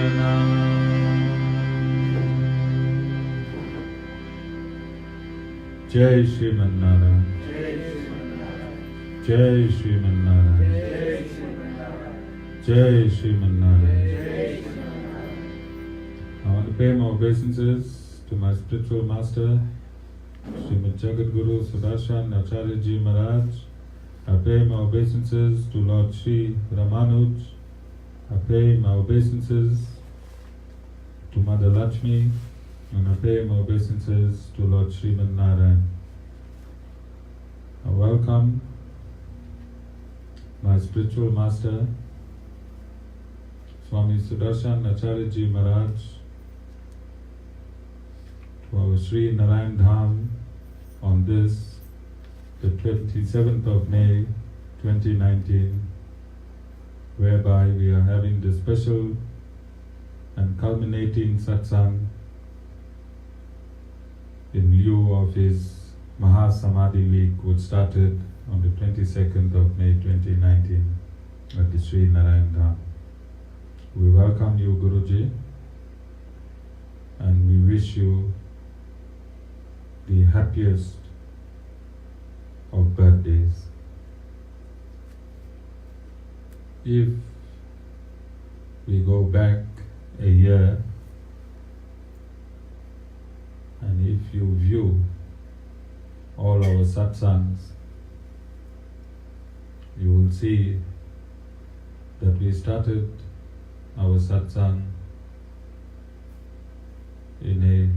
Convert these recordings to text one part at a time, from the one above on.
Sharanam. Jai Shriman Narayan. Jai Shriman Narayan. Jai Shriman Narayan. I want to pay my obeisances to my spiritual master, Srimad Jagat Guru Sudarshan Acharyaji Maharaj. I pay my obeisances to Lord Sri Ramanuj. I pay my obeisances to Mother Lakshmi, and I pay my obeisances to Lord Sriman Narayan. I welcome my spiritual master, Swami Sudarshan Acharyaji Maharaj, to our Sri Narayan Dham on this, the 27th of May 2019, whereby we are having the special and culminating satsang in lieu of his Mahasamadhi week, which started on the 22nd of May 2019 at the Sri Narayan Dham. We welcome you, Guruji, and we wish you the happiest of birthdays. If we go back a year, and if you view all our satsangs, you will see that we started our satsang in a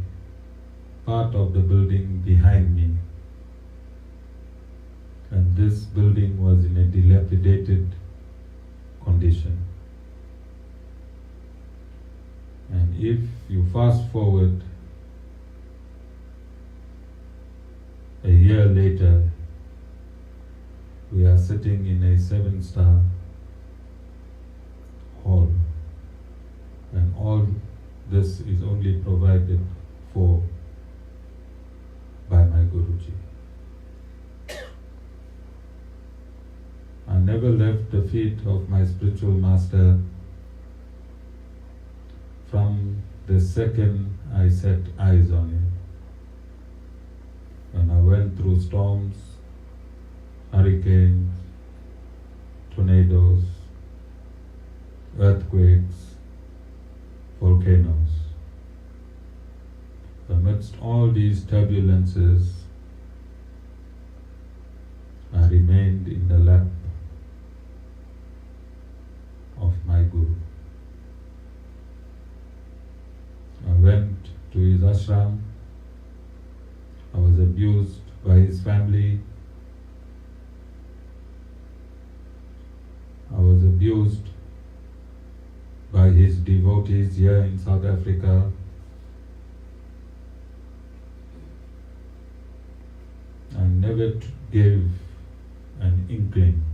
part of the building behind me. And this building was in a dilapidated condition. And if you fast forward a year later, we are sitting in a 7-star hall, and all this is only provided for by my Guruji. I never left the feet of my spiritual master from the second I set eyes on him. When I went through storms, hurricanes, tornadoes, earthquakes, volcanoes. Amidst all these turbulences, I remained in the lap of my Guru. I went to his ashram. I was abused by his family. I was abused by his devotees here in South Africa. I never gave an inkling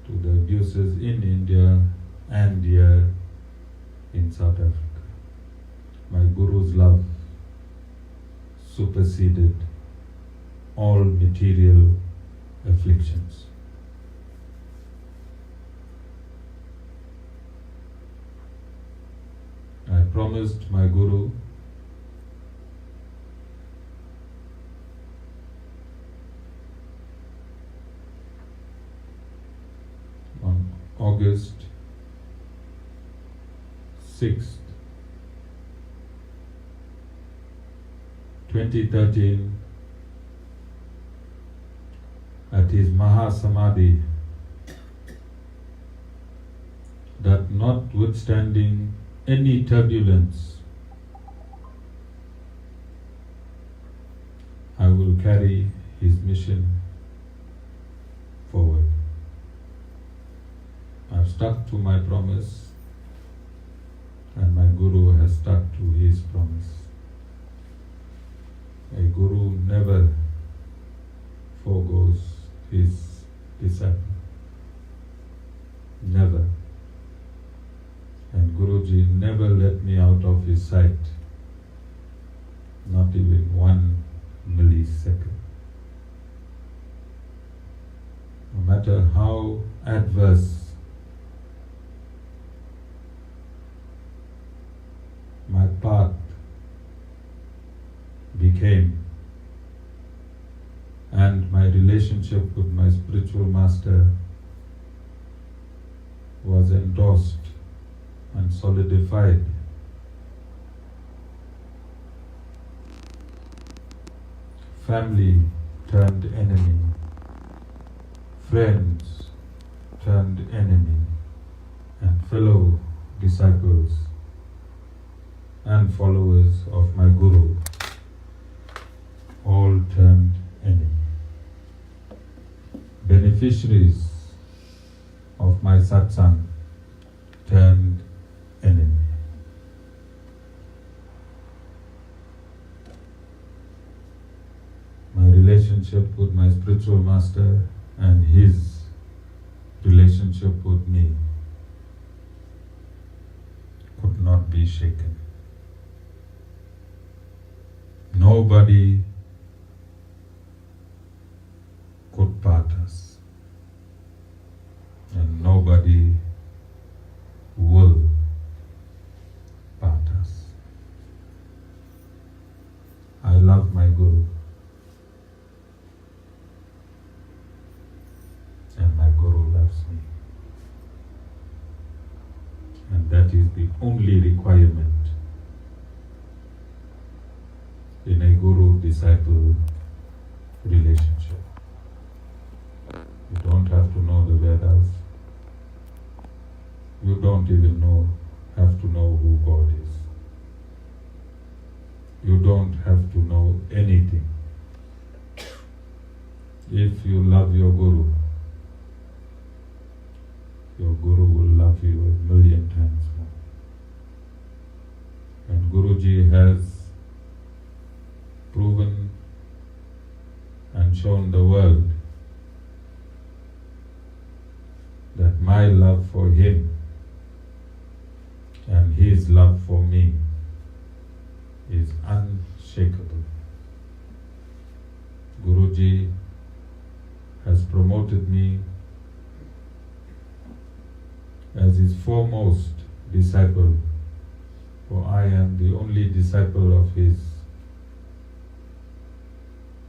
to the abuses in India and here in South Africa. My Guru's love superseded all material afflictions. I promised my Guru on August 6th, 2013, at his Mahasamadhi, that notwithstanding any turbulence, I will carry his mission forward. I've stuck to my promise, and my Guru has stuck to his promise. A Guru never forgoes his disciple. Never. And Guruji never let me out of his sight, not even 1 millisecond. No matter how adverse path became, and my relationship with my spiritual master was endorsed and solidified, family turned enemy, friends turned enemy, and fellow disciples and followers of my Guru all turned enemy. Beneficiaries of my satsang turned enemy. My relationship with my spiritual master and his relationship with me could not be shaken. Nobody could part us, and nobody will part us. I love my Guru, and my Guru loves me. And that is the only requirement in a Guru-disciple relationship. You don't have to know the Vedas. You don't even have to know who God is. You don't have to know anything. If you love your Guru will love you 1,000,000 times more. And Guruji has proven and shown the world that my love for him and his love for me is unshakable. Guruji has promoted me as his foremost disciple, for I am the only disciple of his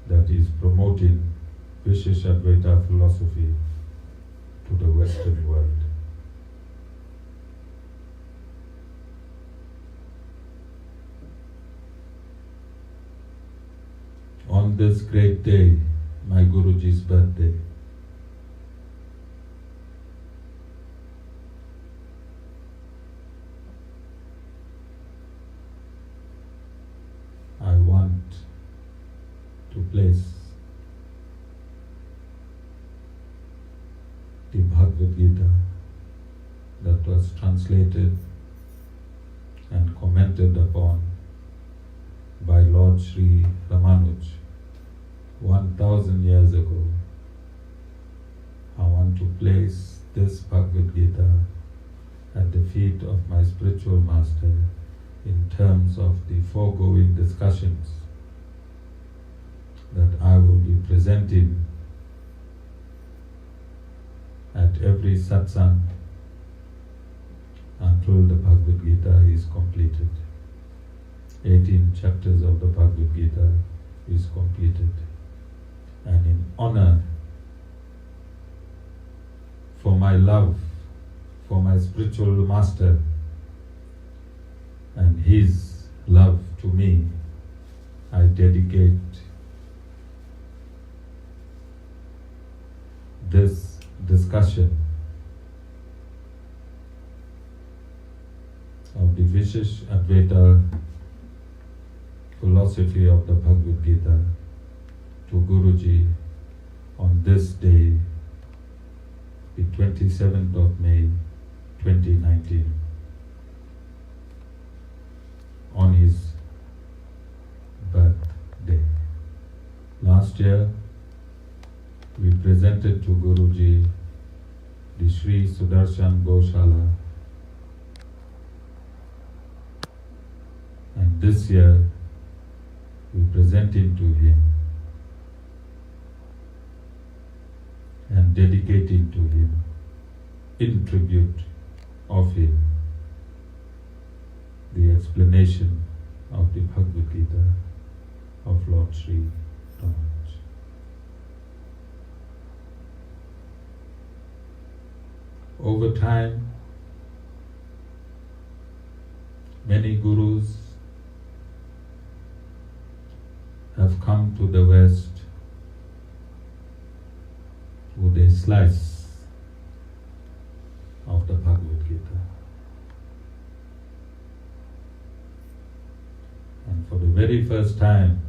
that is promoting Vishishtadvaita philosophy to the Western world. On this great day, my Guruji's birthday, I want to place the Bhagavad Gita that was translated and commented upon by Lord Sri Ramanuj 1,000 years ago. I want to place this Bhagavad Gita at the feet of my spiritual master in terms of the foregoing discussions that I will be presenting at every satsang until the Bhagavad Gita is completed. 18 chapters of the Bhagavad Gita is completed. And in honor for my love for my spiritual master and his love to me, I dedicate this discussion of the Vishishtadvaita philosophy of the Bhagavad Gita to Guruji on this day, the 27th of May, 2019, on his birthday. Last year, we presented to Guruji the Sri Sudarshan Goshala, and this year we present it to him and dedicate it to him in tribute of him, the explanation of the Bhagavad Gita of Lord Sri Ramanuj. Over time, many gurus have come to the West with a slice of the Bhagavad Gita. And for the very first time,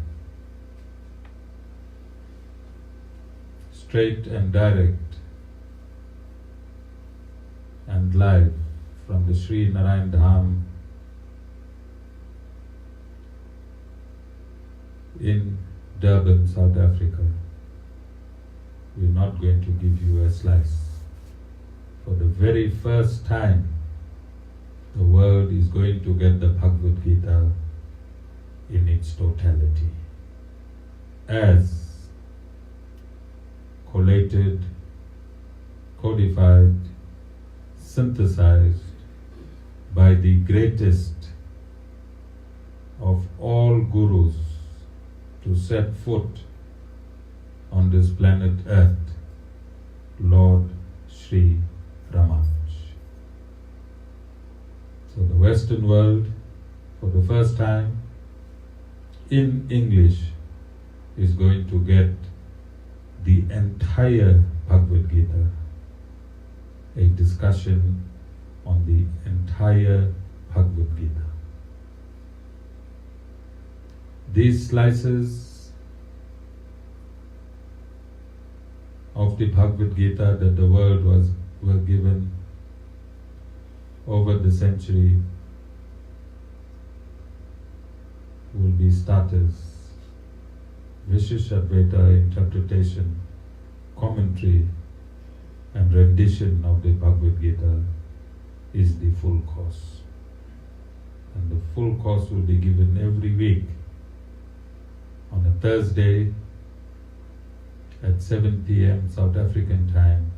straight and direct and live from the Sri Narayan Dham in Durban, South Africa. We're not going to give you a slice. For the very first time, the world is going to get the Bhagavad Gita in its totality, as collated, codified, synthesized by the greatest of all gurus to set foot on this planet Earth, Lord Sri Ramanuj. So the Western world, for the first time, in English, is going to get the entire Bhagavad Gita, a discussion on the entire Bhagavad Gita. These slices of the Bhagavad Gita that the world were given over the century will be starters. Vishishtadvaita interpretation, commentary and rendition of the Bhagavad Gita is the full course. And the full course will be given every week on a Thursday at 7 p.m. South African time,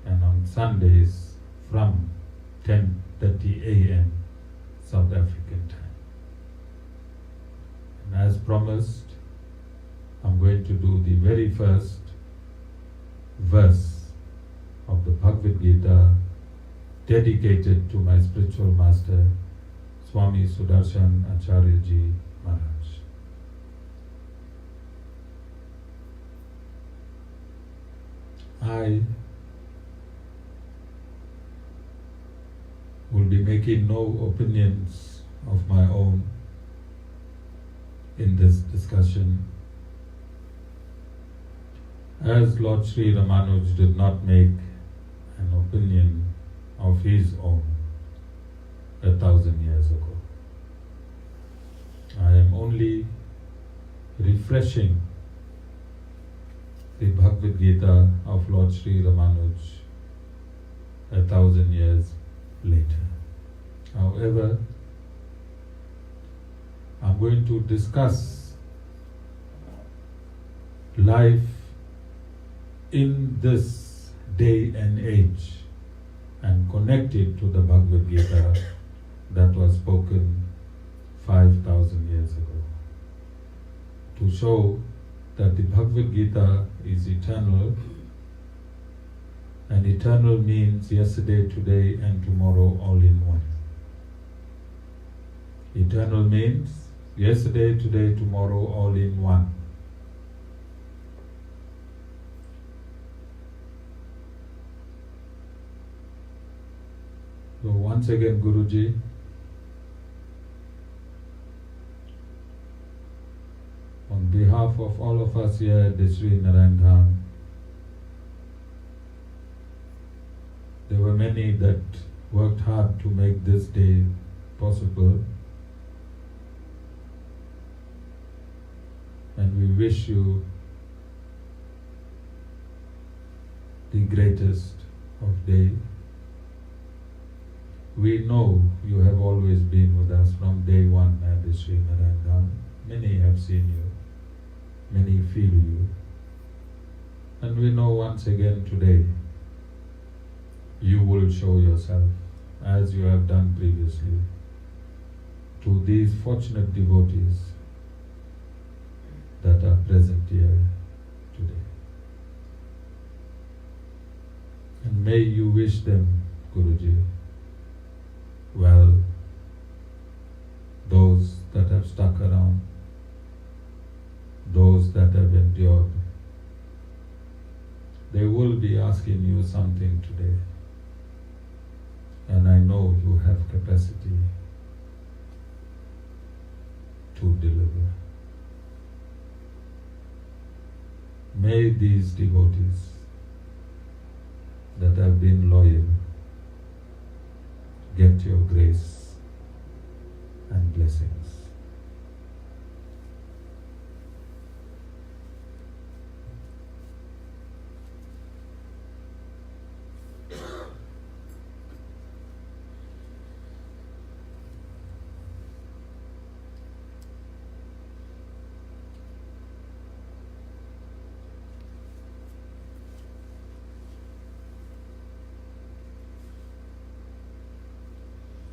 and on Sundays from 10:30 a.m. South African time. And as promised, I'm going to do the very first verse of the Bhagavad Gita dedicated to my spiritual master, Swami Sudarshan Acharyaji Maharaj. I will be making no opinions of my own in this discussion, as Lord Sri Ramanuj did not make an opinion of his own 1,000 years ago. I am only refreshing the Bhagavad Gita of Lord Sri Ramanuj 1,000 years later. However, I'm going to discuss life in this day and age and connect it to the Bhagavad Gita that was spoken 5,000 years ago, to show that the Bhagavad Gita is eternal, and eternal means yesterday, today and tomorrow all in one. Eternal means yesterday, today, tomorrow all in one. So once again, Guruji, on behalf of all of us here at the Sri Narayan Dham, there were many that worked hard to make this day possible, and we wish you the greatest of day. We know you have always been with us from day one at the Sri Narayan Dham. Many have seen you, many feel you, and we know once again today you will show yourself as you have done previously. to these fortunate devotees that are present here today. And may you wish them, Guruji, well, those that have stuck around, those that have endured. They will be asking you something today, and I know you have capacity to deliver. May these devotees that have been loyal get your grace and blessings.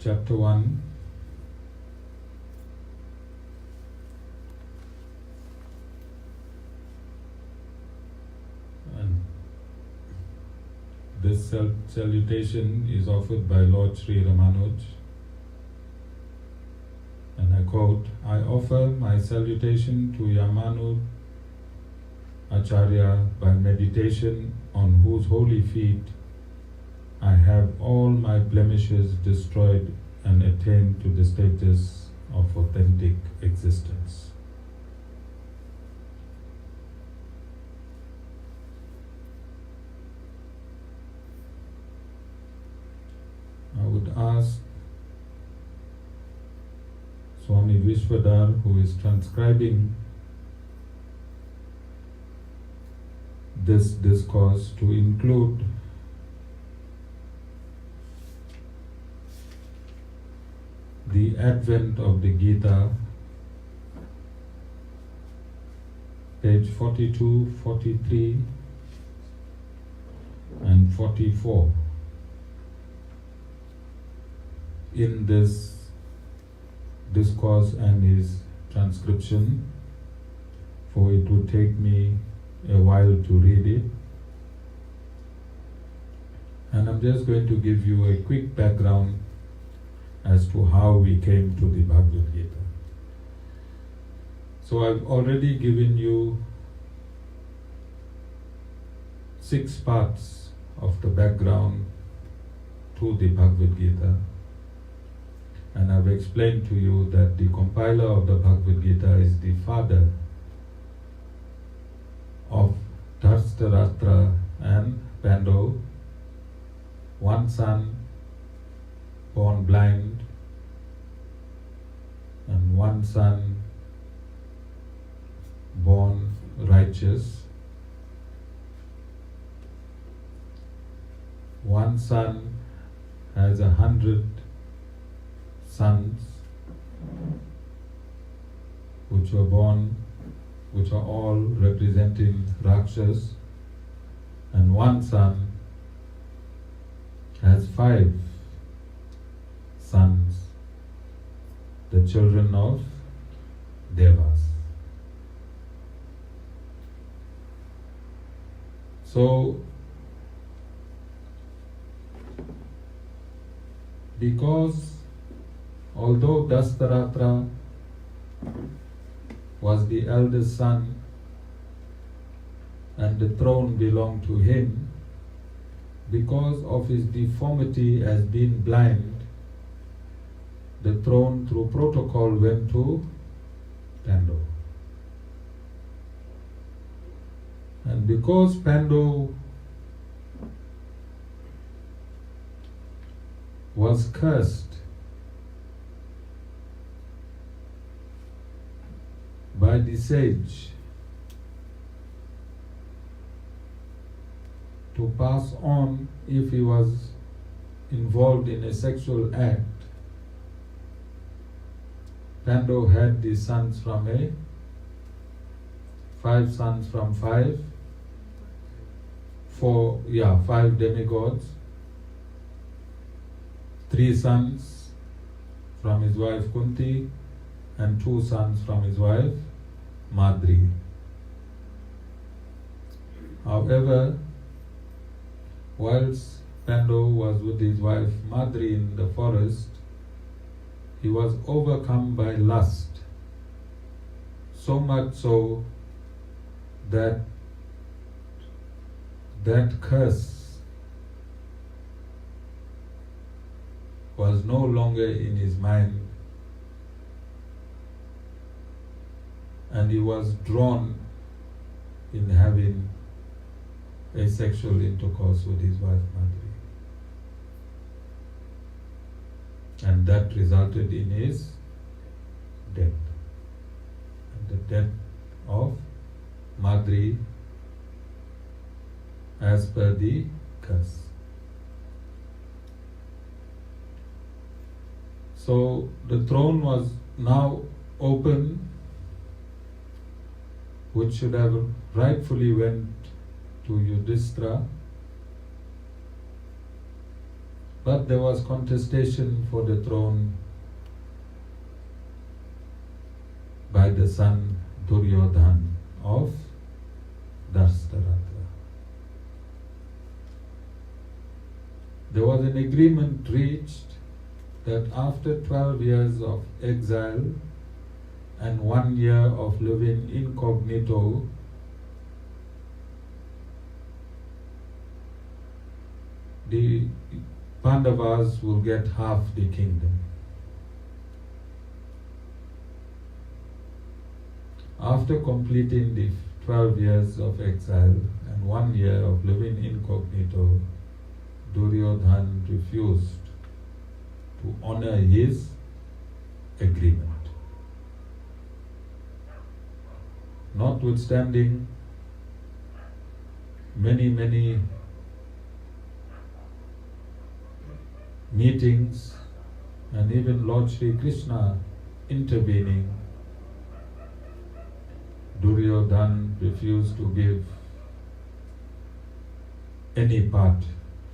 Chapter 1. And this salutation is offered by Lord Sri Ramanuj. And I quote, I offer my salutation to Yamanu Acharya by meditation on whose holy feet I have all my blemishes destroyed and attained to the status of authentic existence. I would ask Swami Vishwadhar, who is transcribing this discourse, to include the advent of the Gita, page 42, 43, and 44. In this discourse and his transcription, for it would take me a while to read it. And I'm just going to give you a quick background as to how we came to the Bhagavad Gita. So I've already given you 6 parts of the background to the Bhagavad Gita, and I've explained to you that the compiler of the Bhagavad Gita is the father of Dhritarashtra and Pandu, one son born blind and one son born righteous. One son has 100 sons which were born, which are all representing Rakshas, and one son has 5 sons, the children of Devas. So, because although Dhritarashtra was the eldest son and the throne belonged to him, because of his deformity as being blind, the throne through protocol went to Pandu. And because Pandu was cursed by the sage to pass on if he was involved in a sexual act, Pandu had the sons from 5 sons from 5 demigods, 3 sons from his wife Kunti and 2 sons from his wife Madri. However, whilst Pandu was with his wife Madri in the forest, he was overcome by lust, so much so that curse was no longer in his mind, and he was drawn in having a sexual intercourse with his wife Madri. And that resulted in his death. And the death of Madri as per the curse. So the throne was now open, which should have rightfully went to Yudhishthira, but there was contestation for the throne by the son Duryodhan of Dhritarashtra. There was an agreement reached that after 12 years of exile and 1 year of living incognito, the Pandavas will get half the kingdom. After completing the 12 years of exile and 1 year of living incognito, Duryodhan refused to honor his agreement. Notwithstanding many meetings and even Lord Sri Krishna intervening, Duryodhan refused to give any part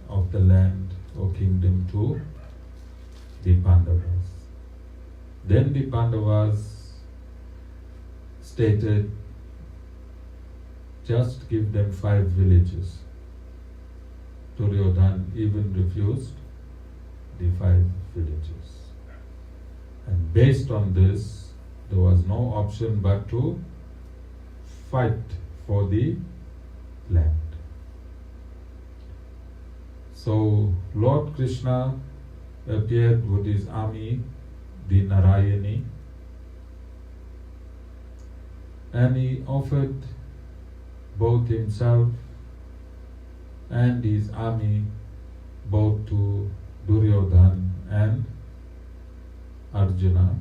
of the land or kingdom to the Pandavas. Then the Pandavas stated, just give them 5 villages. Duryodhan even refused the 5 villages. And based on this, there was no option but to fight for the land. So Lord Krishna appeared with his army, the Narayani, and he offered both himself and his army both to Duryodhan and Arjuna.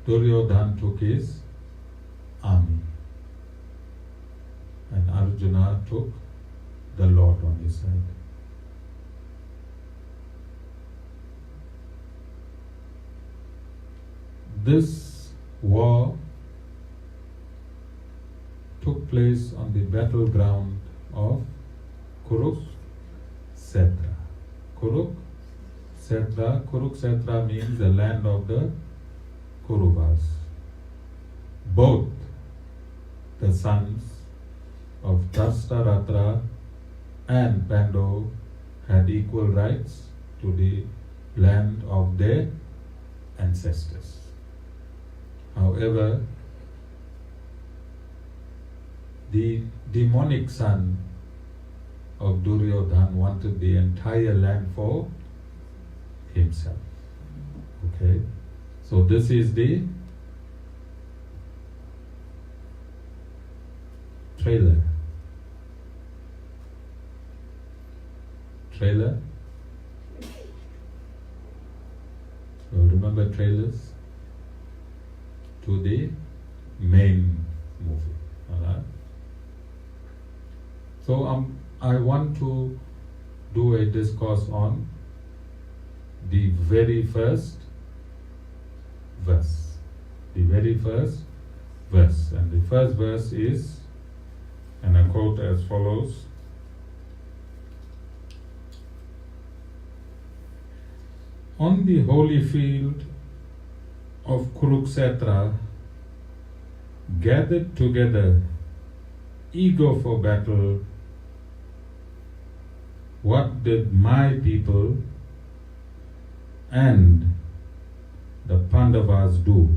Duryodhan took his army and Arjuna took the Lord on his side. This war took place on the battleground of Kuruksetra. Kuruksetra means the land of the Kuruvas. Both the sons of Dhritarashtra and Pandu had equal rights to the land of their ancestors. However, the demonic son of Duryodhan wanted the entire land for himself. Okay? So this is the trailer. So remember trailers to the main movie. Alright? So I want to do a discourse on the very first verse. And the first verse is, and I quote as follows: On the holy field of Kuruksetra, gathered together, eager for battle, what did my people and the Pandavas do,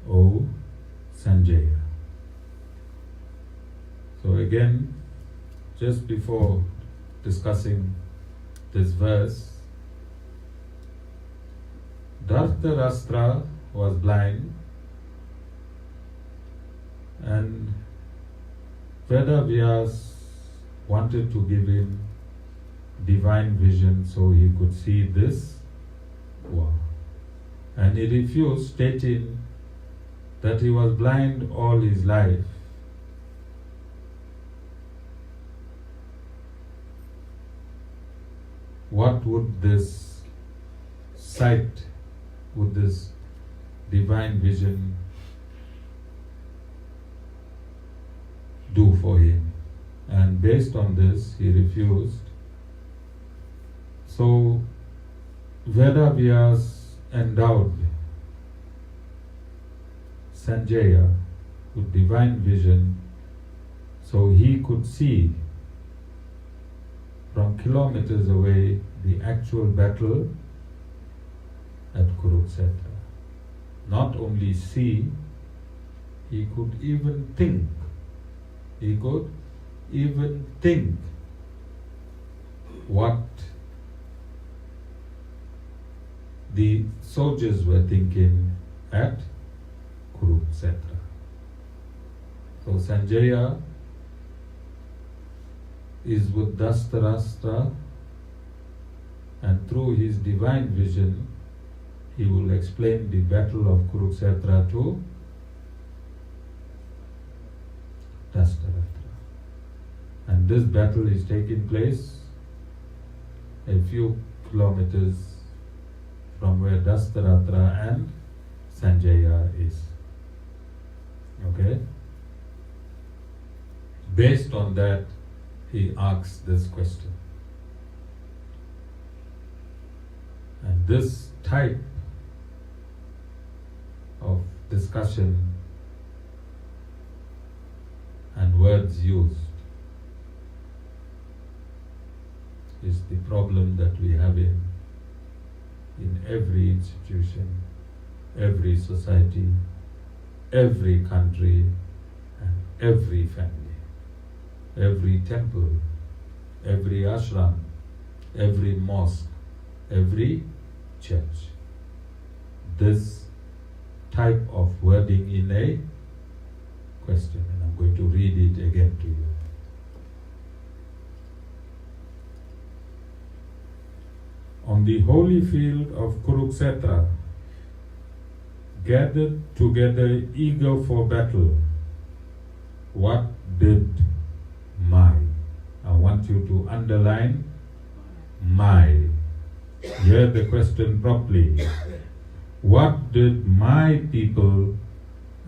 O Sanjaya? So again, just before discussing this verse, Dhartarashtra was blind and Vedavyas wanted to give him divine vision so he could see this war. And he refused, stating that he was blind all his life. What would this sight, would this divine vision do for him? And based on this, he refused. So Vedavyas endowed Sanjaya with divine vision so he could see from kilometers away the actual battle at Kuruksetra. Not only see, he could even think. He could even think what the soldiers were thinking at Kuruksetra. So Sanjaya is with Dhartarashtra, and through his divine vision he will explain the battle of Kuruksetra to Dhartarashtra. And this battle is taking place a few kilometers from where Dhartarashtra and Sanjaya is. Okay? Based on that, he asks this question. And this type of discussion and words used is the problem that we have in every institution, every society, every country, and every family. Every temple, every ashram, every mosque, every church. This type of wording in a question, and I'm going to read it again to you. On the holy field of Kuruksetra, gathered together eager for battle, what did my? I want you to underline my. Hear the question properly. What did my people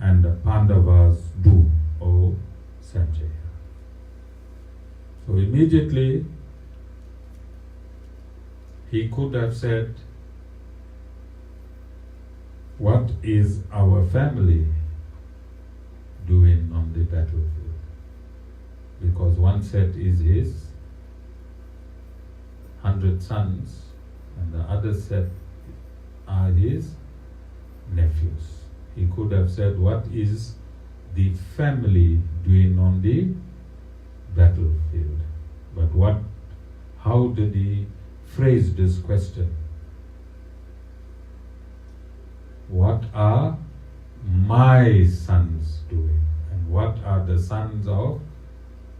and the Pandavas do, O Sanjaya? So immediately he could have said, what is our family doing on the battlefield? Because one set is his 100 sons and the other set are his nephews. He could have said, what is the family doing on the battlefield? But how did he phrase this question? What are my sons doing? And what are the sons of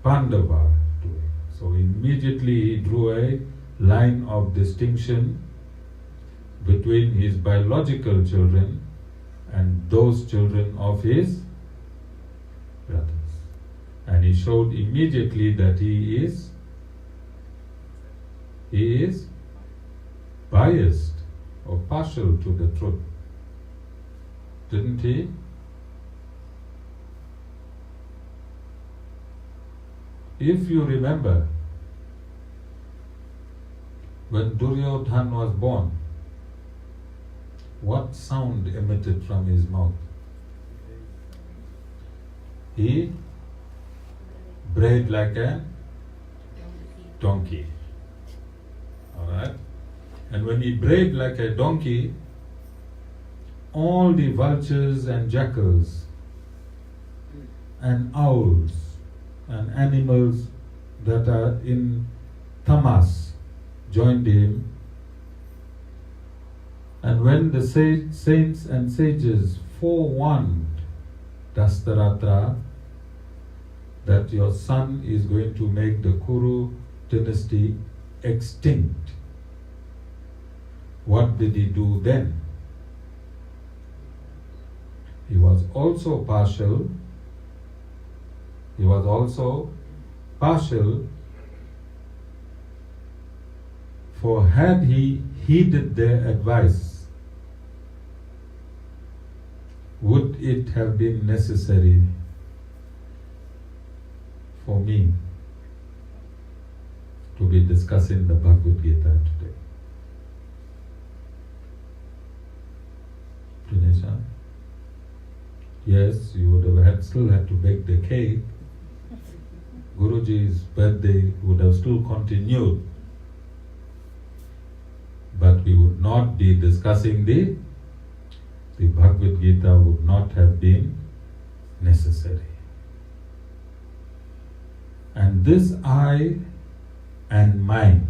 Pandava doing? So immediately he drew a line of distinction between his biological children and those children of his brothers. And he showed immediately that he is biased or partial to the truth. Didn't he? If you remember, when Duryodhan was born, what sound emitted from his mouth? He brayed like a donkey. Alright? And when he brayed like a donkey, all the vultures and jackals and owls and animals that are in tamas joined him. And when the saints and sages forewarned Dastaratra that your son is going to make the Kuru dynasty extinct, what did he do then? He was also partial. For had he heeded their advice, would it have been necessary for me to be discussing the Bhagavad Gita today? Dinesha? Yes, you would have still had to bake the cake. Guruji's birthday would have still continued. But we would not be discussing the Bhagavad Gita would not have been necessary. And this I and mine,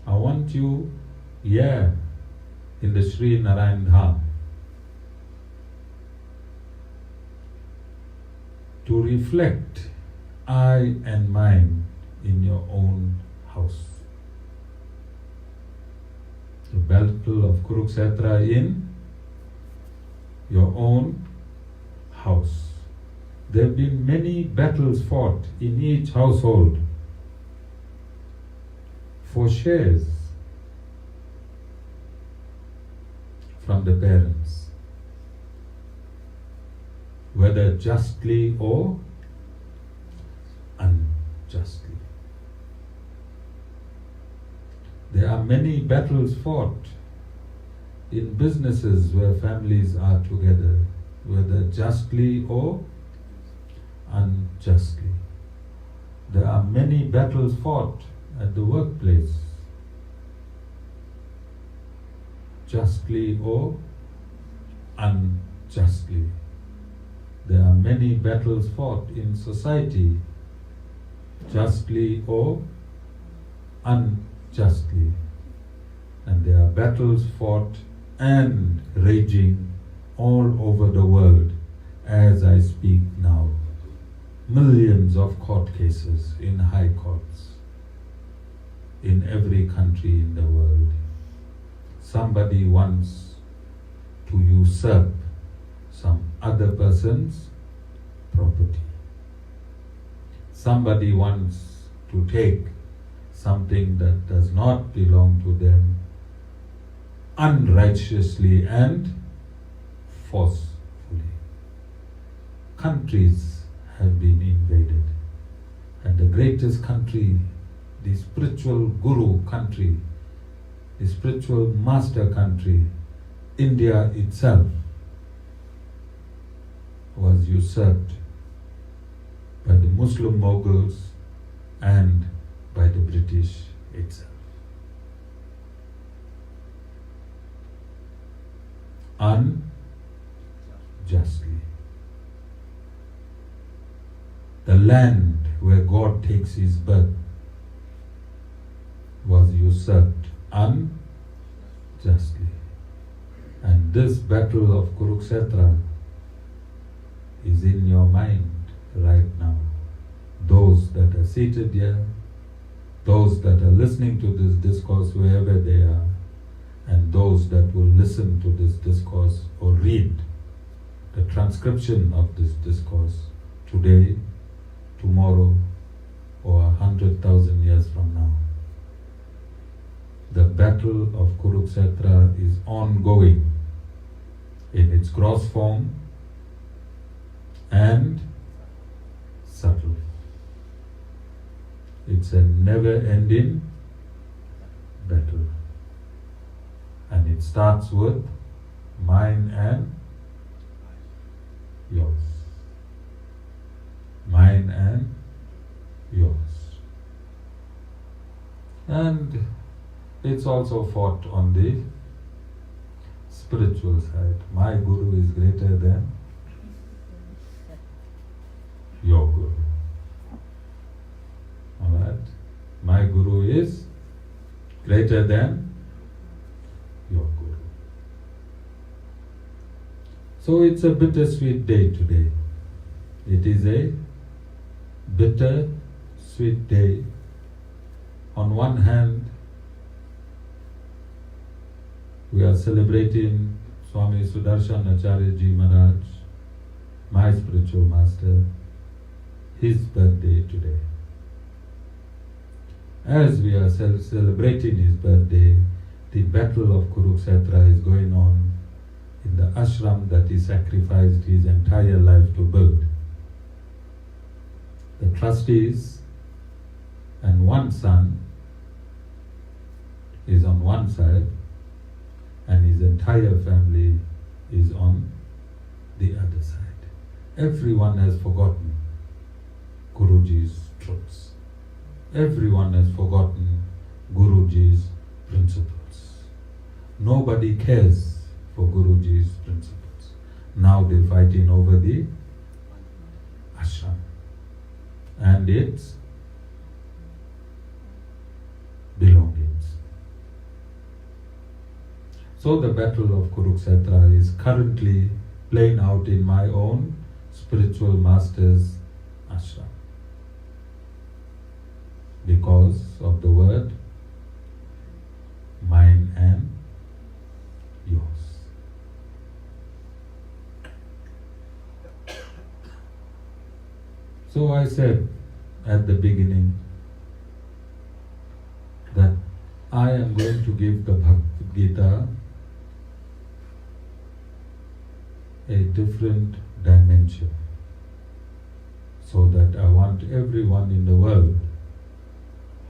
I want you here in the Sri Narayan Dham to reflect I and mine in your own house. The battle of Kuruksetra in your own house. There have been many battles fought in each household for shares from the parents, whether justly or unjustly. There are many battles fought in businesses where families are together, whether justly or unjustly. There are many battles fought at the workplace, justly or unjustly. There are many battles fought in society, justly or unjustly. And there are battles fought and raging all over the world as I speak now. Millions of court cases in high courts in every country in the world. Somebody wants to usurp some other person's property. Somebody wants to take something that does not belong to them unrighteously and forcefully. Countries have been invaded, and the greatest country, the spiritual guru country, the spiritual master country, India itself, was usurped by the Muslim Mughals and by the British itself. Unjustly. The land where God takes his birth was usurped unjustly. And this battle of Kuruksetra is in your mind right now. Those that are seated here, those that are listening to this discourse wherever they are, and those that will listen to this discourse or read the transcription of this discourse today, tomorrow, or 100,000 years from now. The battle of Kuruksetra is ongoing in its gross form and subtle. It's a never-ending battle. It starts with mine and yours. Mine and yours. And it's also fought on the spiritual side. My Guru is greater than your Guru. Alright? My Guru is greater than your Guru. So it's a bittersweet day today. It is a bitter-sweet day. On one hand, we are celebrating Swami Sudarshan Acharyaji Maharaj, my spiritual master, his birthday today. As we are celebrating his birthday, the battle of Kuruksetra is going on in the ashram that he sacrificed his entire life to build. The trustees and one son is on one side, and his entire family is on the other side. Everyone has forgotten Guruji's truths. Everyone has forgotten Guruji's principles. Nobody cares for Guruji's principles. Now they're fighting over the ashram and its belongings. So the battle of Kuruksetra is currently playing out in my own spiritual master's ashram because of the word mine and yours. So I said at the beginning that I am going to give the Bhagavad Gita a different dimension, so that I want everyone in the world,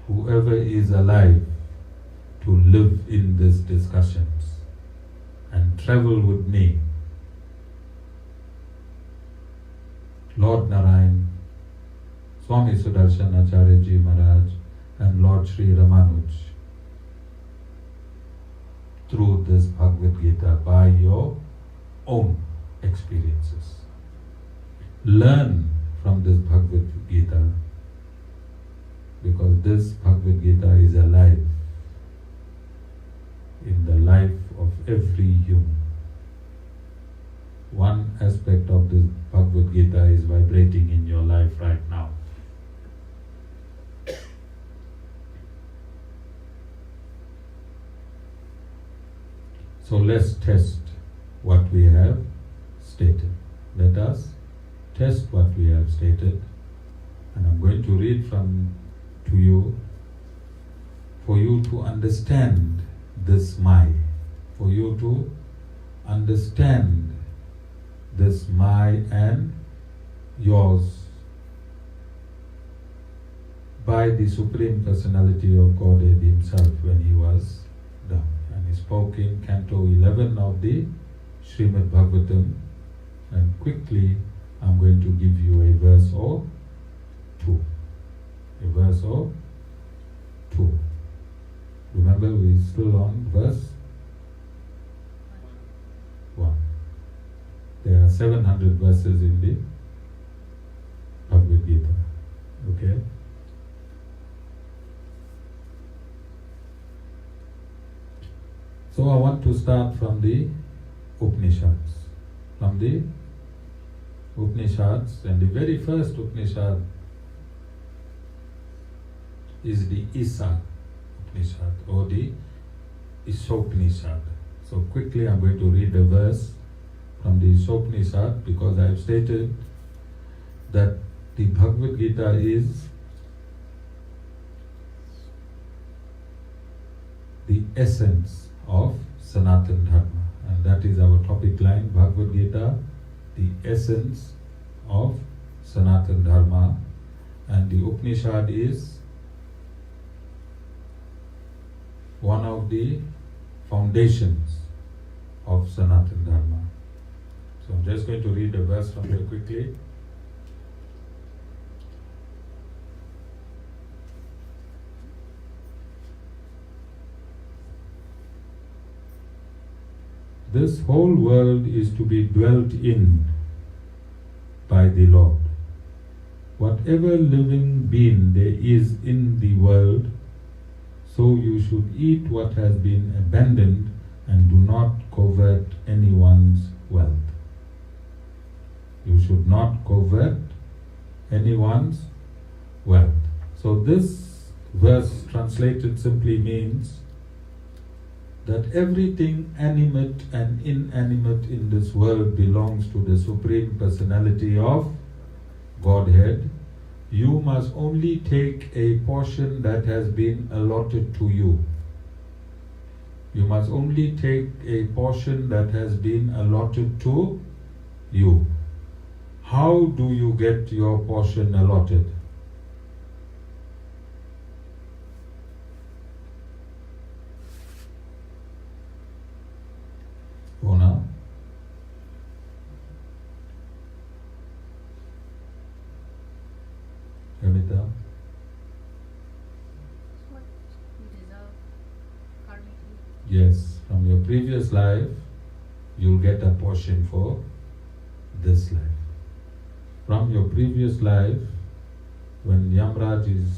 whoever is alive, to live in these discussions and travel with me. Lord Narayan, Swami Sudarshan Acharyaji Maharaj and Lord Sri Ramanuj, through this Bhagavad Gita by your own experiences. Learn from this Bhagavad Gita, because this Bhagavad Gita is alive in the life of every human. One aspect of this Bhagavad Gita is vibrating in your life right now. So let's test what we have stated. Let us test what we have stated, and I'm going to read to you for you to understand this my, for you to understand this my and yours by the Supreme Personality of Godhead himself when he was down. And he spoke in Canto 11 of the Srimad Bhagavatam, and quickly I'm going to give you a verse or two. A verse or two. Remember, we're still on verse 1. There are 700 verses in the Bhagavad Gita. Okay? So I want to start from the Upanishads. From the Upanishads, and the very first Upanishad is the Isa Upanishad or the Isopanishad. So quickly I'm going to read a verse from the Isopanishad, because I have stated that the Bhagavad Gita is the essence of Sanatan Dharma, and that is our topic line. Bhagavad Gita, the essence of Sanatan Dharma, and the Upanishad is one of the foundations of Sanatan Dharma. So I'm just going to read a verse from here quickly. This whole world is to be dwelt in by the Lord. Whatever living being there is in the world, so you should eat what has been abandoned and do not covet anyone's wealth. You should not covet anyone's wealth. So this verse translated simply means that everything animate and inanimate in this world belongs to the Supreme Personality of Godhead. You must only take a portion that has been allotted to you. You must only take a portion that has been allotted to you. How do you get your portion allotted? Ona? Amita? What you deserve karmically. Yes, from your previous life, you'll get a portion for this life. From your previous life, when Yamraj is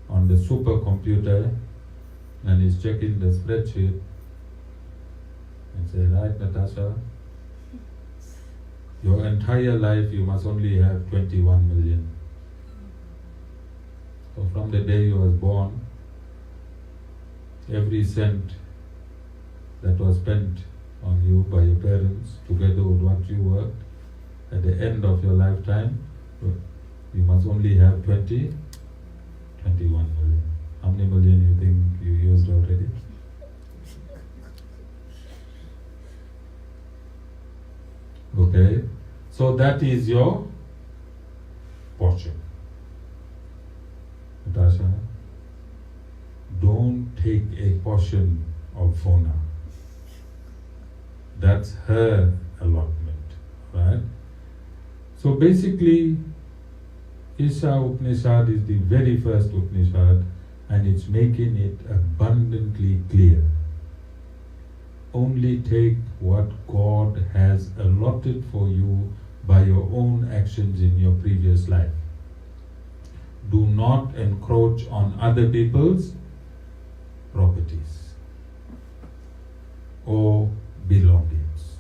on the supercomputer and is checking the spreadsheet and say, right, Natasha, your entire life you must only have 21 million. So from the day you was born, every cent that was spent on you by your parents, together with what you worked, at the end of your lifetime, you must only have 21 million. How many million you think you used already? Okay, so that is your portion. Natasha, don't take a portion of Fona. That's her allotment, right? So basically, Isha Upanishad is the very first Upanishad, and it's making it abundantly clear. Only take what God has allotted for you by your own actions in your previous life. Do not encroach on other people's properties or belongings.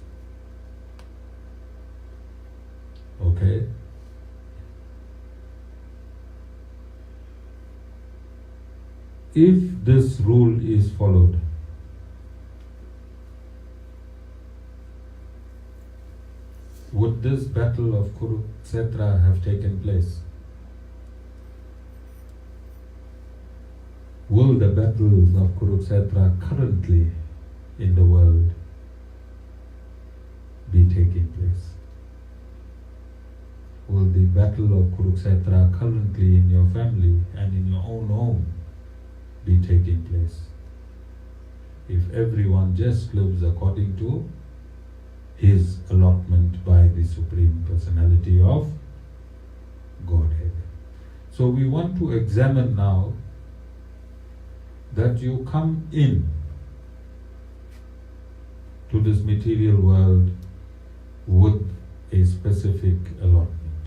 Okay? If this rule is followed, would this battle of Kuruksetra have taken place? Will the battles of Kuruksetra currently in the world be taking place? Will the battle of Kuruksetra currently in your family and in your own home be taking place? If everyone just lives according to his allotment by the Supreme Personality of Godhead. So we want to examine now that you come in to this material world with a specific allotment.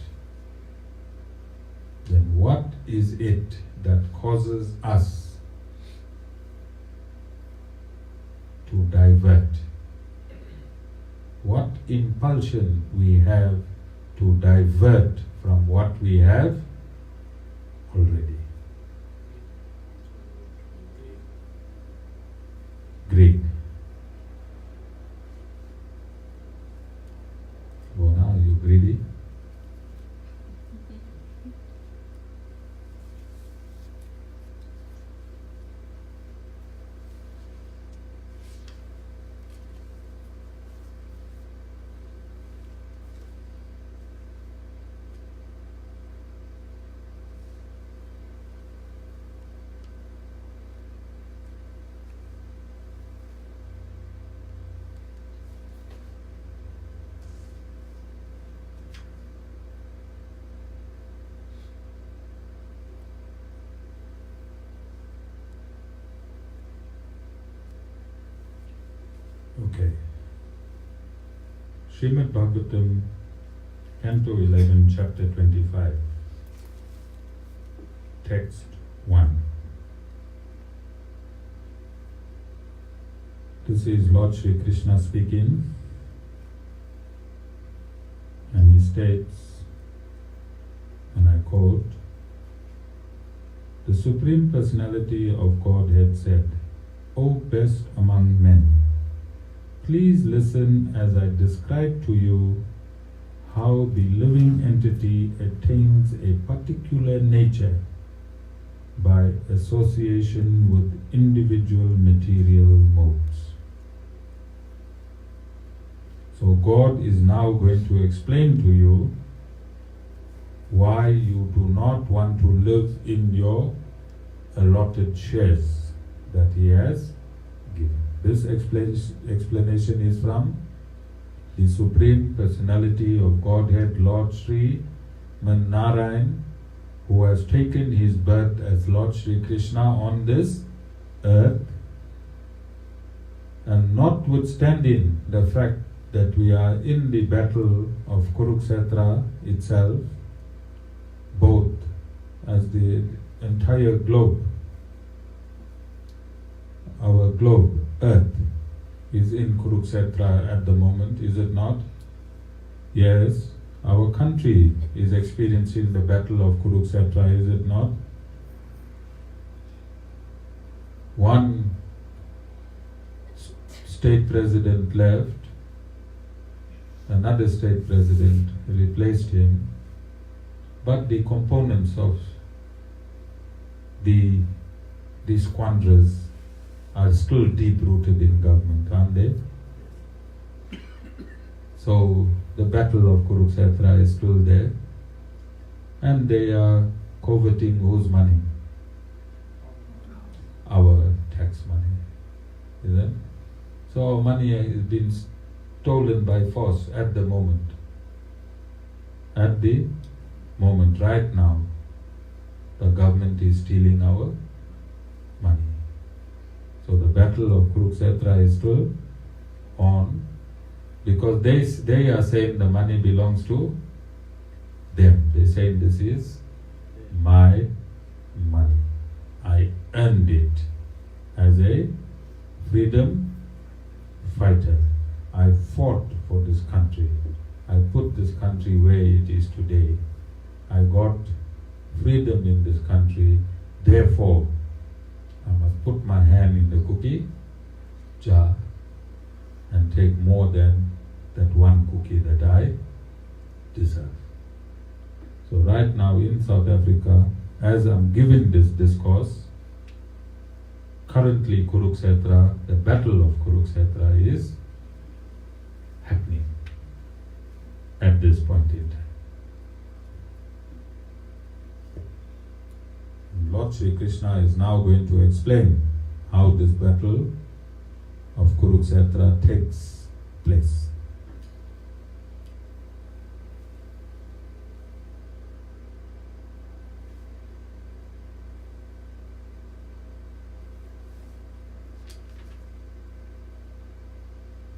Then what is it that causes us to divert? What impulsion we have to divert from what we have already? Greed. Bona, are you greedy? Okay. Srimad Bhagavatam, Canto 11, Chapter 25, Text 1. This is Lord Shri Krishna speaking, and he states, and I quote, "The Supreme Personality of Godhead said, O best among men, please listen as I describe to you how the living entity attains a particular nature by association with individual material modes." So God is now going to explain to you why you do not want to live in your allotted shares that He has given. This explanation is from the Supreme Personality of Godhead, Lord Sri Narayan, who has taken his birth as Lord Sri Krishna on this earth, and notwithstanding the fact that we are in the battle of Kuruksetra itself, both as the entire globe, our globe, Earth, is in Kuruksetra at the moment, is it not? Yes, our country is experiencing the battle of Kuruksetra, is it not? One state president left, another state president replaced him, but the components of the squanderers are still deep-rooted in government, aren't they? So the battle of Kuruksetra is still there, and they are coveting whose money? Our tax money, is it? So our money is being stolen by force at the moment. At the moment, right now, the government is stealing our money. So the battle of Kuruksetra is still on, because they are saying the money belongs to them. They say this is my money. I earned it as a freedom fighter. I fought for this country. I put this country where it is today. I got freedom in this country. Therefore, I must put my hand in the cookie jar and take more than that one cookie that I deserve. So right now in South Africa, as I'm giving this discourse, currently Kuruksetra, the battle of Kuruksetra is happening at this point in time. Lord Shri Krishna is now going to explain how this battle of Kuruksetra takes place.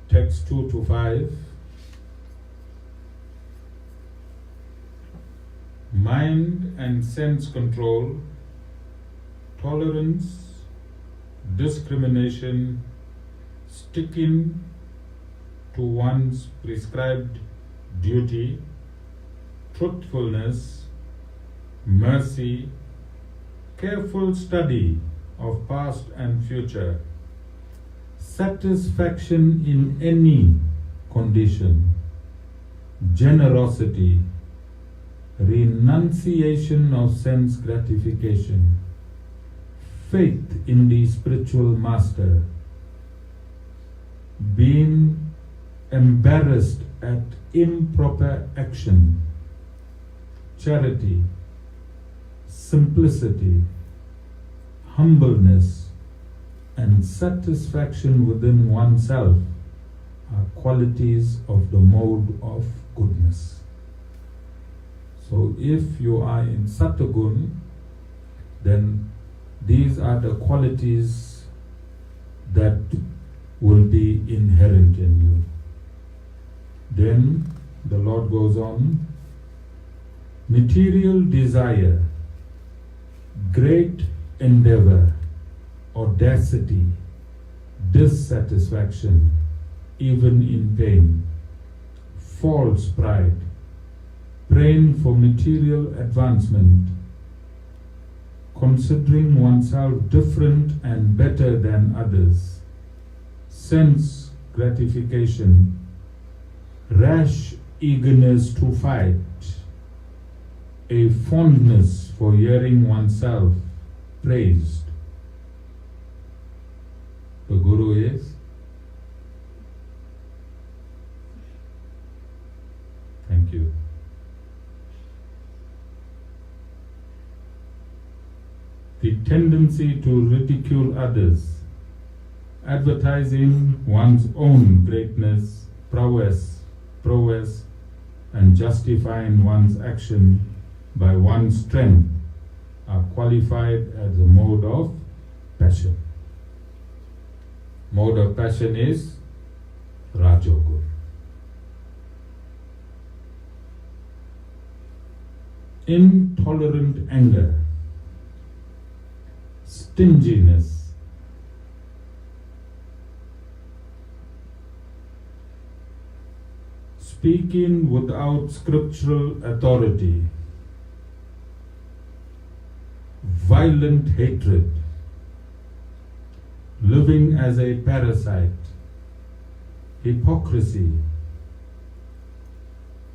Text 2 to 5. Mind and sense control, tolerance, discrimination, sticking to one's prescribed duty, truthfulness, mercy, careful study of past and future, satisfaction in any condition, generosity, renunciation of sense gratification, faith in the spiritual master, being embarrassed at improper action, charity, simplicity, humbleness, and satisfaction within oneself are qualities of the mode of goodness. So if you are in Satagun, then these are the qualities that will be inherent in you. Then the Lord goes on, material desire, great endeavor, audacity, dissatisfaction, even in pain, false pride, praying for material advancement, considering oneself different and better than others, sense gratification, rash eagerness to fight, a fondness for hearing oneself praised. The Guru is thank you. The tendency to ridicule others, advertising one's own greatness, prowess, and justifying one's action by one's strength are qualified as a mode of passion. Mode of passion is Rajogun. Intolerant anger, stinginess, speaking without scriptural authority, violent hatred, living as a parasite, hypocrisy,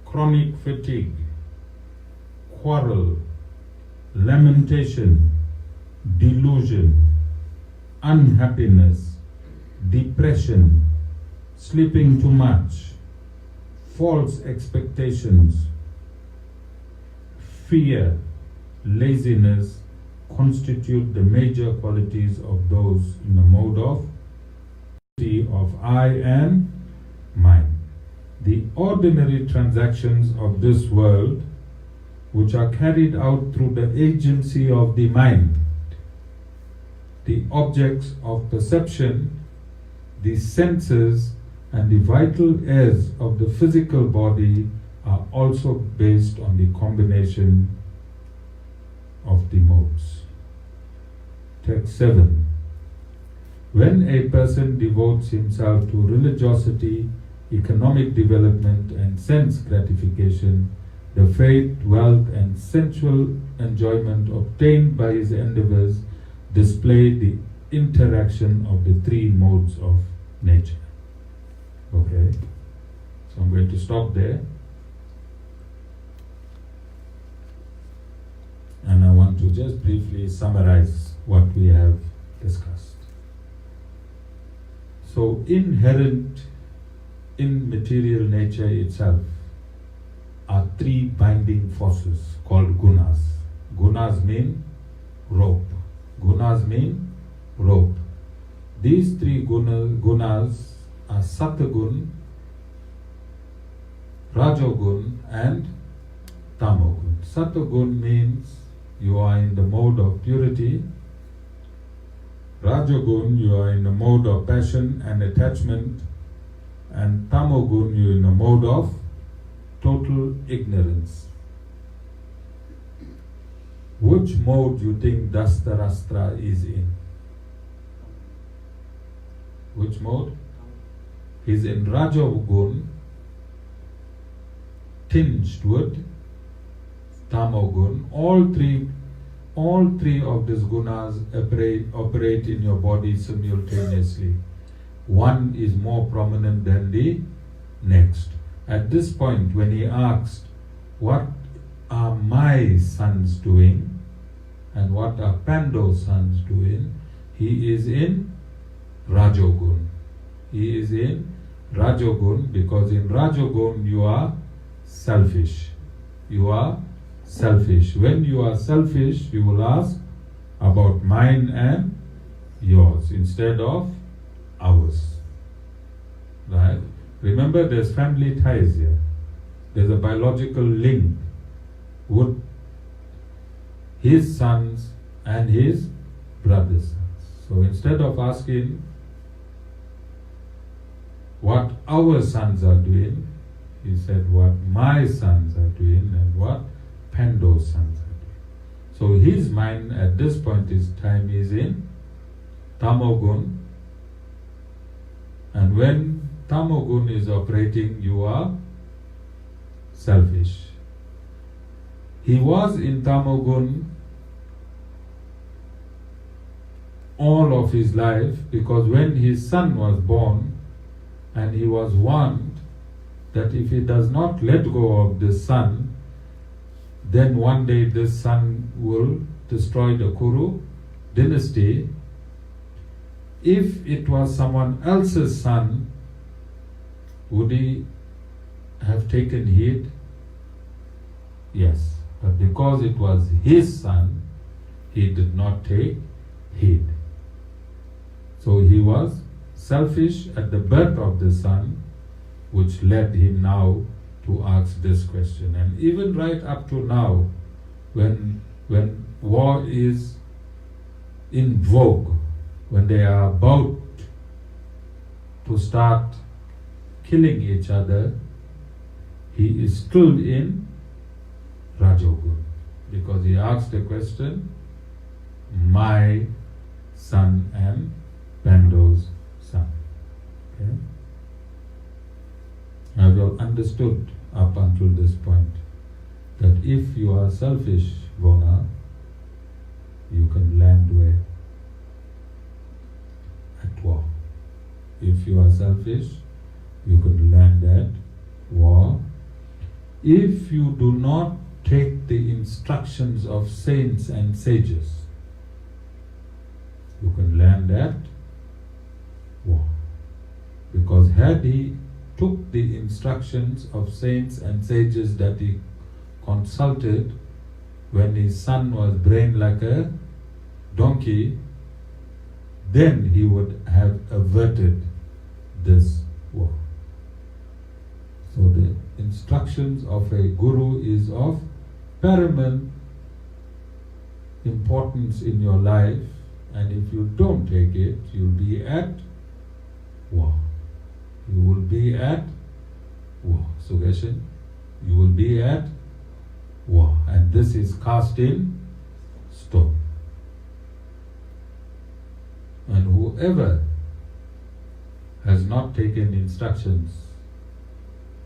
chronic fatigue, quarrel, lamentation, delusion, unhappiness, depression, sleeping too much, false expectations, fear, laziness constitute the major qualities of those in the mode of I and mine. The ordinary transactions of this world, which are carried out through the agency of the mind, the objects of perception, the senses, and the vital airs of the physical body are also based on the combination of the modes. Text 7. When a person devotes himself to religiosity, economic development, and sense gratification, the faith, wealth, and sensual enjoyment obtained by his endeavors display the interaction of the three modes of nature. Okay, so I'm going to stop there. And I want to just briefly summarize what we have discussed. So, inherent in material nature itself are three binding forces called gunas. Gunas mean rope. Gunas mean rope. These three gunas are Satagun, Rajogun, and Tamogun. Satagun means you are in the mode of purity. Rajogun, you are in the mode of passion and attachment. And Tamogun, you are in the mode of total ignorance. Which mode do you think Dastarastra is in? Which mode? He's in Rajogun, tinged with Tamogun. All three of these gunas operate in your body simultaneously. One is more prominent than the next. At this point, when he asked, what are my sons doing and what are Pando's sons doing, he is in Rajogun. He is in Rajogun because in Rajogun you are selfish. You are selfish. When you are selfish, you will ask about mine and yours instead of ours. Right? Remember, there's family ties here. There's a biological link with his sons and his brother's sons. So instead of asking what our sons are doing. He said what my sons are doing and what Pando's sons are doing. So his mind at this point in time is in Tamogun. And when Tamogun is operating, you are selfish. He was in Tamogun all of his life, because when his son was born and he was warned that if he does not let go of this son, then one day this son will destroy the Kuru dynasty. If it was someone else's son, would he have taken heed? Yes. But because it was his son, he did not take heed. So he was selfish at the birth of the son, which led him now to ask this question. And even right up to now, when war is in vogue, when they are about to start killing each other, he is still in Rajogun, because he asked the question, my son and Pando's son. Okay? Now you have understood up until this point that if you are selfish, Vona, you can land where? At war. If you are selfish, you can land at war. If you do not take the instructions of saints and sages, you can land at war. Because had he took the instructions of saints and sages that he consulted when his son was brained like a donkey, then he would have averted this war. So the instructions of a guru is of paramount importance in your life, and if you don't take it, you'll be at war. You will be at war. Suggestion? You will be at war. And this is cast in stone. And whoever has not taken instructions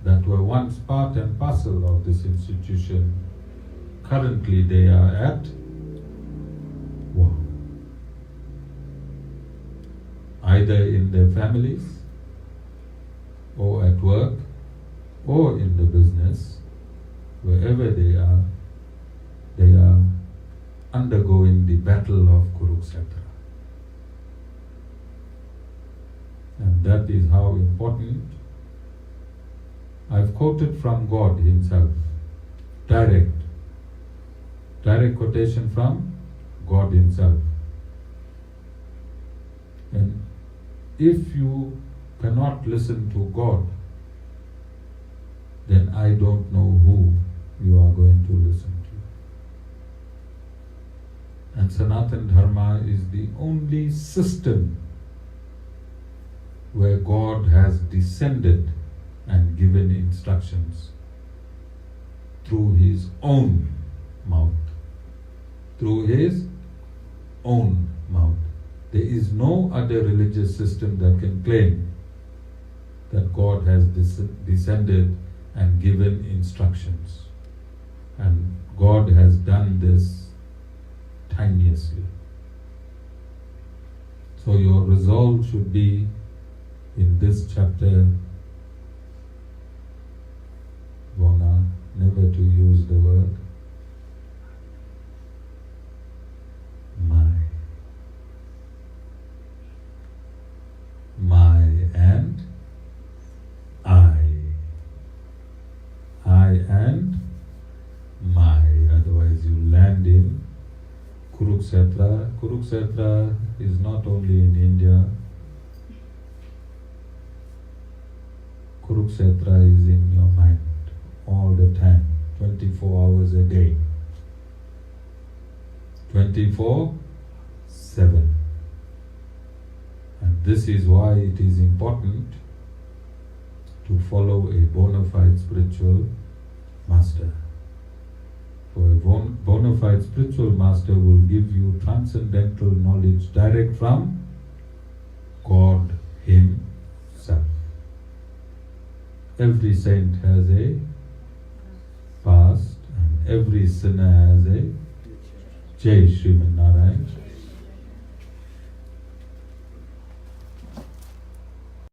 that were once part and parcel of this institution, currently they are at war. Either in their families, or at work, or in the business, wherever they are undergoing the battle of Kuruksetra. And that is how important. I've quoted from God himself, direct quotation from God himself. And if you cannot listen to God, then I don't know who you are going to listen to. And Sanatan Dharma is the only system where God has descended and given instructions through his own mouth. Through his own mouth. There is no other religious system that can claim that God has descended and given instructions. And God has done this timelessly. So your resolve should be in this chapter, Vona, never to use the word my. My and I and my. Otherwise you land in Kuruksetra. Kuruksetra is not only in India. Kuruksetra is in your mind all the time, 24 hours a day, 24/7. And this is why it is important to follow a bona fide spiritual master. For a bona fide spiritual master will give you transcendental knowledge direct from God Himself. Every saint has a past and every sinner has a Jai Sriman Narayan.